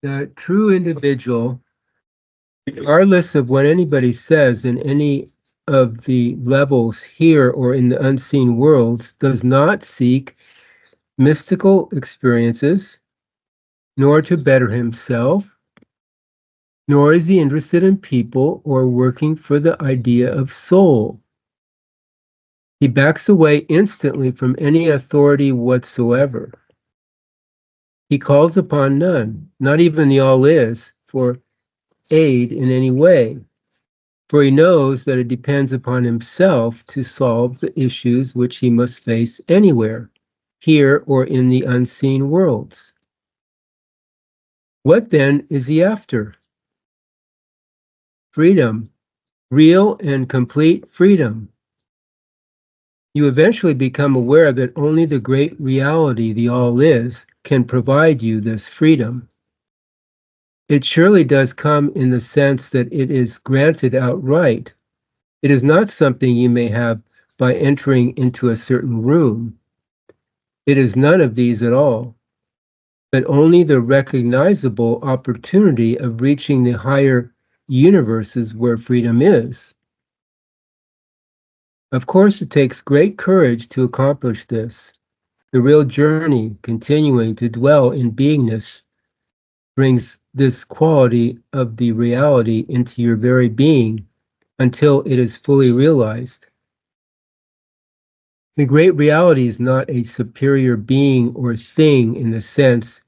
The true individual, regardless of what anybody says in any of the levels here or in the unseen worlds, does not seek mystical experiences, nor to better himself, nor is he interested in people or working for the idea of soul. He backs away instantly from any authority whatsoever. He calls upon none, not even the All-Is, for aid in any way, for he knows that it depends upon himself to solve the issues which he must face anywhere, here or in the unseen worlds. What then is he after? Freedom, real and complete freedom. You eventually become aware that only the great reality, the All-Is, can provide you this freedom. It surely does come in the sense that it is granted outright. It is not something you may have by entering into a certain room. It is none of these at all, but only the recognizable opportunity of reaching the higher universes where freedom is. Of course, it takes great courage to accomplish this. The real journey, continuing to dwell in beingness, brings this quality of the reality into your very being until it is fully realized. The great reality is not a superior being or thing in the sense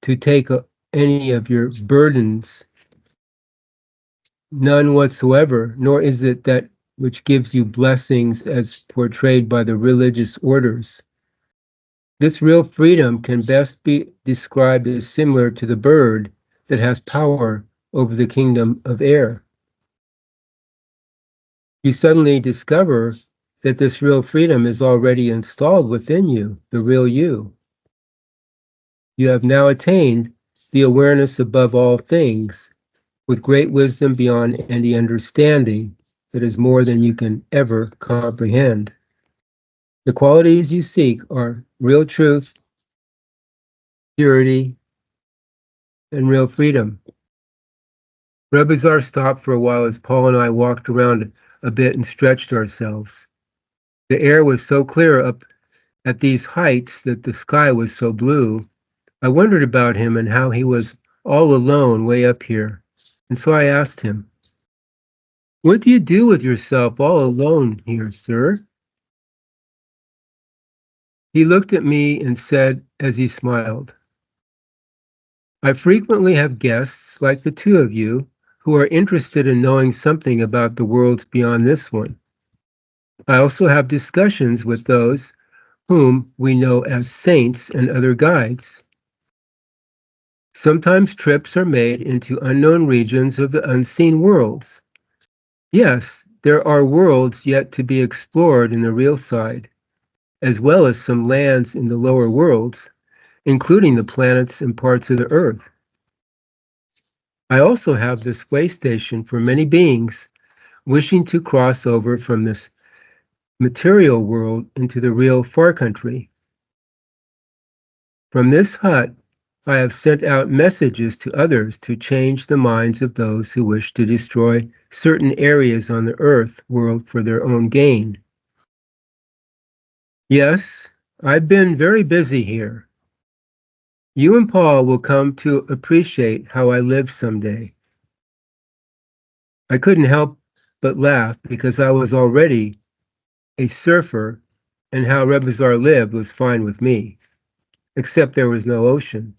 to take any of your burdens, none whatsoever, nor is it that which gives you blessings as portrayed by the religious orders. This real freedom can best be described as similar to the bird that has power over the kingdom of air. You suddenly discover that this real freedom is already installed within you, the real you. You have now attained the awareness above all things, with great wisdom beyond any understanding that is more than you can ever comprehend. The qualities you seek are real truth, purity, and real freedom. Rebizar stopped for a while as Paul and I walked around a bit and stretched ourselves. The air was so clear up at these heights that the sky was so blue. I wondered about him and how he was all alone way up here. And so I asked him, "What do you do with yourself all alone here, sir?" He looked at me and said as he smiled, "I frequently have guests like the two of you who are interested in knowing something about the worlds beyond this one. I also have discussions with those whom we know as saints and other guides. Sometimes trips are made into unknown regions of the unseen worlds. Yes, there are worlds yet to be explored in the real side, as well as some lands in the lower worlds, including the planets and parts of the Earth. I also have this way station for many beings wishing to cross over from this material world into the real far country. From this hut, I have sent out messages to others to change the minds of those who wish to destroy certain areas on the Earth world for their own gain. Yes, I've been very busy here. You and Paul will come to appreciate how I live someday." I couldn't help but laugh because I was already a surfer, and how Rebizar lived was fine with me, except there was no ocean.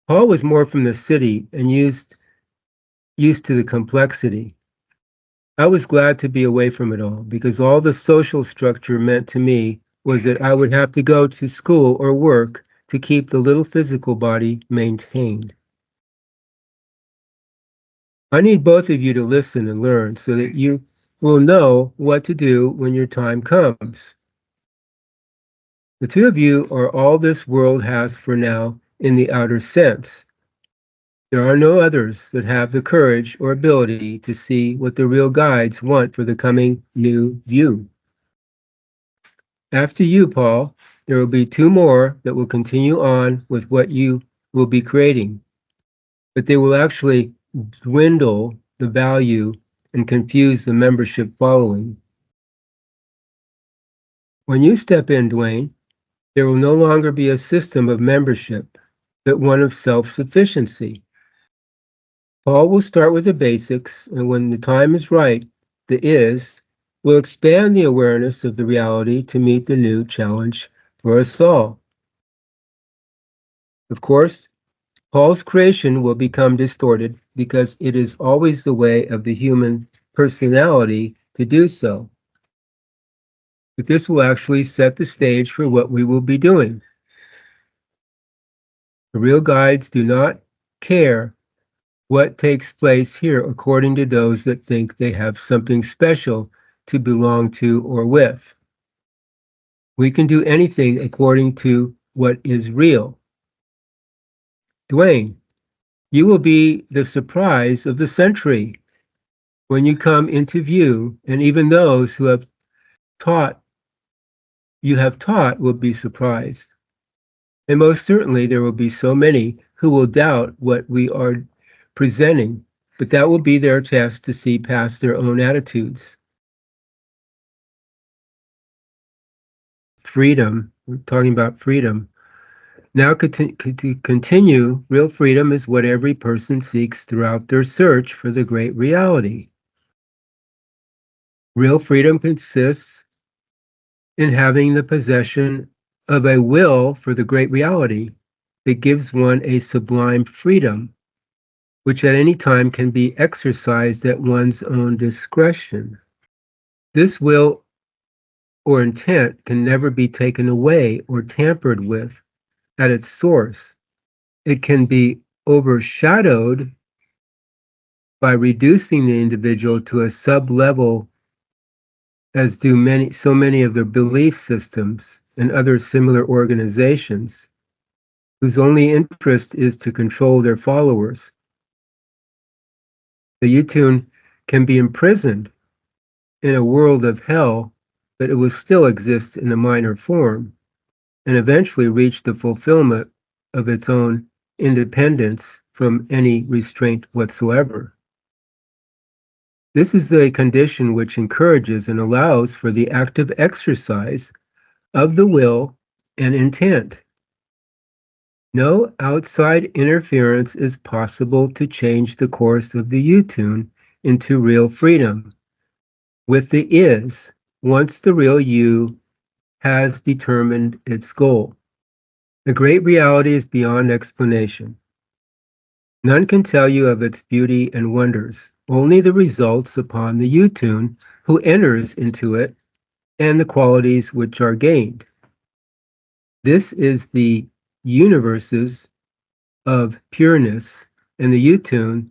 Paul was more from the city and used to the complexity. I was glad to be away from it all, because all the social structure meant to me was that I would have to go to school or work to keep the little physical body maintained. I need both of you to listen and learn so that you will know what to do when your time comes. The two of you are all this world has for now in the outer sense. There are no others that have the courage or ability to see what the real guides want for the coming new you. After you, Paul, there will be two more that will continue on with what you will be creating, but they will actually dwindle the value and confuse the membership following. When you step in, Duane, there will no longer be a system of membership, but one of self-sufficiency. Paul will start with the basics, and when the time is right, the is will expand the awareness of the reality to meet the new challenge for us all. Of course, Paul's creation will become distorted because it is always the way of the human personality to do so. But this will actually set the stage for what we will be doing. The real guides do not care what takes place here according to those that think they have something special to belong to or with. We can do anything according to what is real. Duane, you will be the surprise of the century when you come into view, and even those who have taught will be surprised. And most certainly there will be so many who will doubt what we are presenting, but that will be their test to see past their own attitudes. Freedom, we're talking about freedom. Now to continue, real freedom is what every person seeks throughout their search for the great reality. Real freedom consists in having the possession of a will for the great reality that gives one a sublime freedom, which at any time can be exercised at one's own discretion. This will or intent can never be taken away or tampered with at its source. It can be overshadowed by reducing the individual to a sub-level, as do so many of the belief systems and other similar organizations whose only interest is to control their followers. The Yutun can be imprisoned in a world of hell, but it will still exist in a minor form and eventually reach the fulfillment of its own independence from any restraint whatsoever. This is the condition which encourages and allows for the active exercise of the will and intent. No outside interference is possible to change the course of the Yutun into real freedom. With the is, once the real you has determined its goal. The great reality is beyond explanation. None can tell you of its beauty and wonders, only the results upon the Yutun who enters into it and the qualities which are gained. This is the universes of pureness, and the Yutun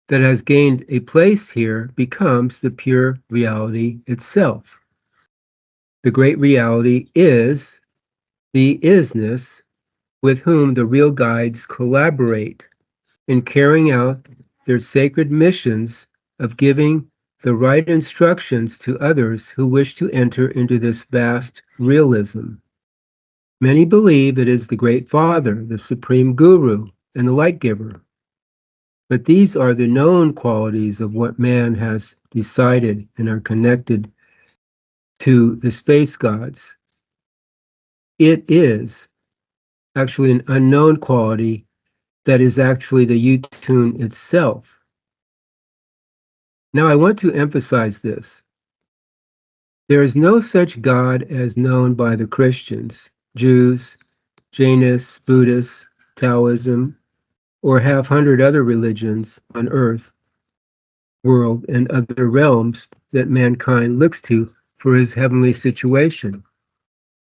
that has gained a place here becomes the pure reality itself. The great reality is the isness with whom the real guides collaborate in carrying out their sacred missions of giving the right instructions to others who wish to enter into this vast realism. Many believe it is the Great Father, the Supreme Guru, and the Light Giver. But these are the known qualities of what man has decided and are connected to the space gods. It is actually an unknown quality that is actually the Yutun itself. Now I want to emphasize this. There is no such God as known by the Christians, Jews, Jainists, Buddhists, Taoism, or 500 other religions on earth, world, and other realms that mankind looks to for his heavenly situation.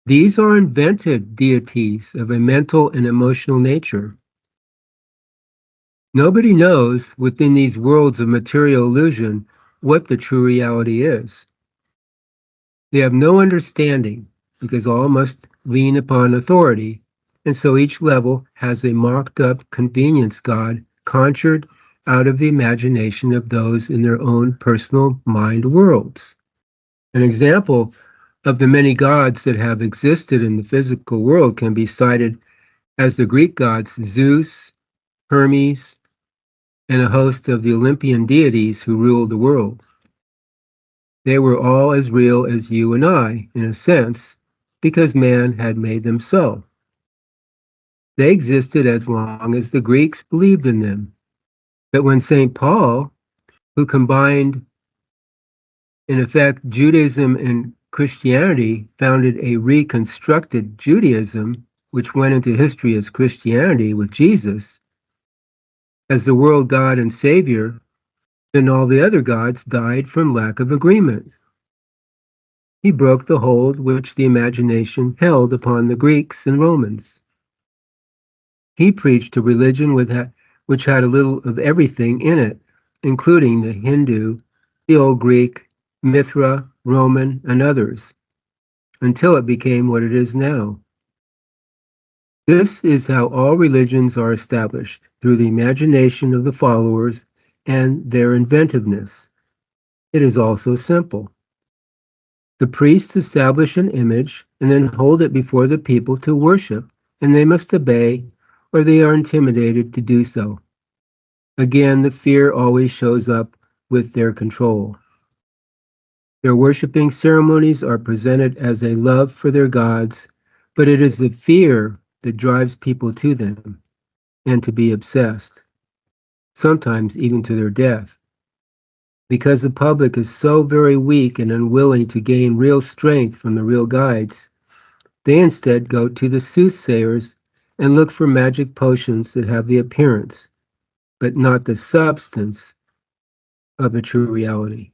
These are invented deities of a mental and emotional nature. Nobody knows within these worlds of material illusion what the true reality is. They have no understanding because all must lean upon authority, and so each level has a mocked-up convenience god conjured out of the imagination of those in their own personal mind worlds. An example of the many gods that have existed in the physical world can be cited as the Greek gods Zeus, Hermes, and a host of the Olympian deities who ruled the world. They were all as real as you and I, in a sense, because man had made them so. They existed as long as the Greeks believed in them. But when St. Paul, who combined, in effect, Judaism and Christianity, founded a reconstructed Judaism, which went into history as Christianity with Jesus, as the world God and Savior, then all the other gods died from lack of agreement. He broke the hold which the imagination held upon the Greeks and Romans. He preached a religion which had a little of everything in it, including the Hindu, the Old Greek, Mithra, Roman, and others, until it became what it is now. This is how all religions are established, through the imagination of the followers and their inventiveness. It is also simple. The priests establish an image and then hold it before the people to worship, and they must obey, or they are intimidated to do so. Again, the fear always shows up with their control. Their worshiping ceremonies are presented as a love for their gods, but it is the fear that drives people to them and to be obsessed, sometimes even to their death. Because the public is so very weak and unwilling to gain real strength from the real guides, they instead go to the soothsayers and look for magic potions that have the appearance, but not the substance, of a true reality.